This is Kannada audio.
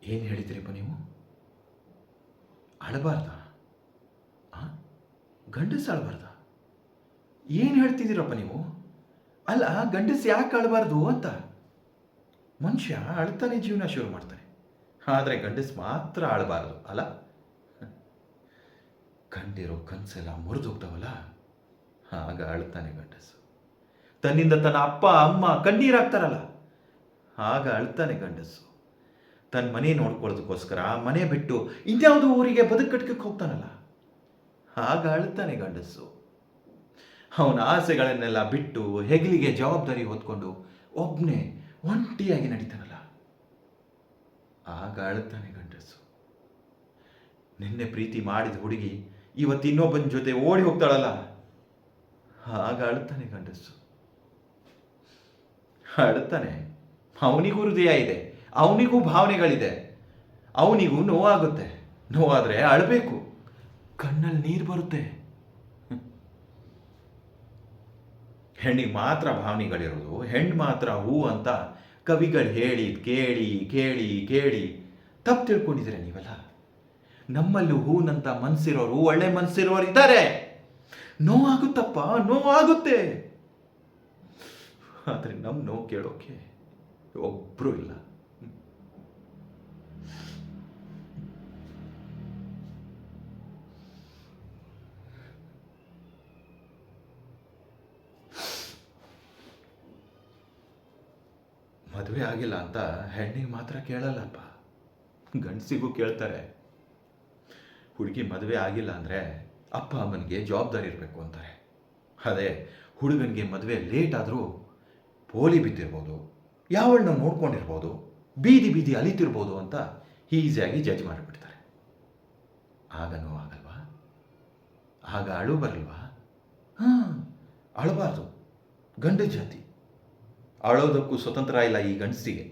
ಏನು ಹೇಳಿದ್ದೀರಿಪ್ಪ ನೀವು? ಅಳಬಾರ್ದ? ಆ ಗಂಡಸ ಅಳಬಾರ್ದ? ಏನು ಹೇಳ್ತಿದ್ದೀರಪ್ಪ ನೀವು? ಅಲ್ಲ, ಗಂಡಸ ಯಾಕೆ ಅಳಬಾರ್ದು ಅಂತ. ಮನುಷ್ಯ ಅಳ್ತಾನೆ ಜೀವನ ಶುರು ಮಾಡ್ತಾನೆ, ಆದರೆ ಗಂಡಸ ಮಾತ್ರ ಅಳಬಾರ್ದು ಅಲ್ಲ. ಕಂಡಿರೋ ಕನಸೆಲ್ಲ ಮುರಿದೋಗ್ತಾವಲ್ಲ, ಆಗ ಅಳ್ತಾನೆ ಗಂಡಸು. ತನ್ನಿಂದ ತನ್ನ ಅಪ್ಪ ಅಮ್ಮ ಕಣ್ಣೀರಾಗ್ತಾರಲ್ಲ, ಆಗ ಅಳ್ತಾನೆ ಗಂಡಸು. ತನ್ನ ಮನೆ ನೋಡ್ಕೊಳ್ಳೋದಕ್ಕೋಸ್ಕರ ಮನೆ ಬಿಟ್ಟು ಇನ್ಯಾವುದೋ ಊರಿಗೆ ಬದುಕಟ್ಕಕ್ಕೆ ಹೋಗ್ತಾನಲ್ಲ, ಆಗ ಅಳ್ತಾನೆ ಗಂಡಸು. ಅವನ ಆಸೆಗಳನ್ನೆಲ್ಲ ಬಿಟ್ಟು ಹೆಗಲಿಗೆ ಜವಾಬ್ದಾರಿ ಹೊತ್ಕೊಂಡು ಒಬ್ಬನೇ ಒಂಟಿಯಾಗಿ ನಡೀತಾನಲ್ಲ, ಆಗ ಅಳ್ತಾನೆ ಗಂಡಸು. ನಿನ್ನೆ ಪ್ರೀತಿ ಮಾಡಿದ ಹುಡುಗಿ ಇವತ್ತು ಇನ್ನೊಬ್ಬನ ಜೊತೆ ಓಡಿ ಹೋಗ್ತಾಳಲ್ಲ, ಆಗ ಅಳ್ತಾನೆ ಗಂಡಸು. ಅಳ್ತಾನೆ. ಅವನಿಗೂ ಹೃದಯ ಇದೆ, ಅವನಿಗೂ ಭಾವನೆಗಳಿದೆ, ಅವನಿಗೂ ನೋವಾಗುತ್ತೆ. ನೋವಾದರೆ ಅಳಬೇಕು, ಕಣ್ಣಲ್ಲಿ ನೀರು ಬರುತ್ತೆ. ಹೆಣ್ಣಿಗೆ ಮಾತ್ರ ಭಾವನೆಗಳಿರೋದು, ಹೆಣ್ಣು ಮಾತ್ರ ಹೂ ಅಂತ ಕವಿಗಳು ಹೇಳಿ ಕೇಳಿ ಕೇಳಿ ಕೇಳಿ ತಪ್ಪು ತಿಳ್ಕೊಂಡಿದ್ದೀರ ನೀವೆಲ್ಲ. ನಮ್ಮಲ್ಲೂ ಹೂನಂತ ಮನಸ್ಸಿರೋರು, ಒಳ್ಳೆ ಮನಸ್ಸಿರೋರು ಇದ್ದಾರೆ. ನೋವಾಗುತ್ತಪ್ಪ, ನೋವಾಗುತ್ತೆ. ಆದರೆ ನಮ್ಮ ನೋವು ಕೇಳೋಕೆ ಒಬ್ಬರೂ ಇಲ್ಲ. ಮದುವೆ ಆಗಿಲ್ಲ ಅಂತ ಹೆಣ್ಣಿಗೆ ಮಾತ್ರ ಕೇಳಲ್ಲಪ್ಪ, ಗಂಡಸಿಗೂ ಕೇಳ್ತಾರೆ. ಹುಡುಗಿ ಮದುವೆ ಆಗಿಲ್ಲ ಅಂದರೆ ಅಪ್ಪ ಅಮ್ಮನಿಗೆ ಜವಾಬ್ದಾರಿ ಇರಬೇಕು ಅಂತಾರೆ. ಅದೇ ಹುಡುಗನಿಗೆ ಮದುವೆ ಲೇಟ್ ಆದರೂ ಪೋಲಿ ಬಿದ್ದಿರ್ಬೋದು, ಯಾವಳನ್ನ ನೋಡ್ಕೊಂಡಿರ್ಬೋದು, ಬೀದಿ ಬೀದಿ ಅಲಿತಿರ್ಬೋದು ಅಂತ ಈಸಿಯಾಗಿ ಜಡ್ಜ್ ಮಾಡಿಬಿಡ್ತಾರೆ. ಆಗ ನೋವಾಗಲ್ವಾ? ಆಗ ಅಳು ಬರಲ್ವಾ? ಹಾಂ, ಅಳಬಾರ್ದು. ಗಂಡ ಜಾತಿ ಅಳೋದಕ್ಕೂ ಸ್ವತಂತ್ರ ಇಲ್ಲ ಈ ಗಂಡಸಿಗೆ.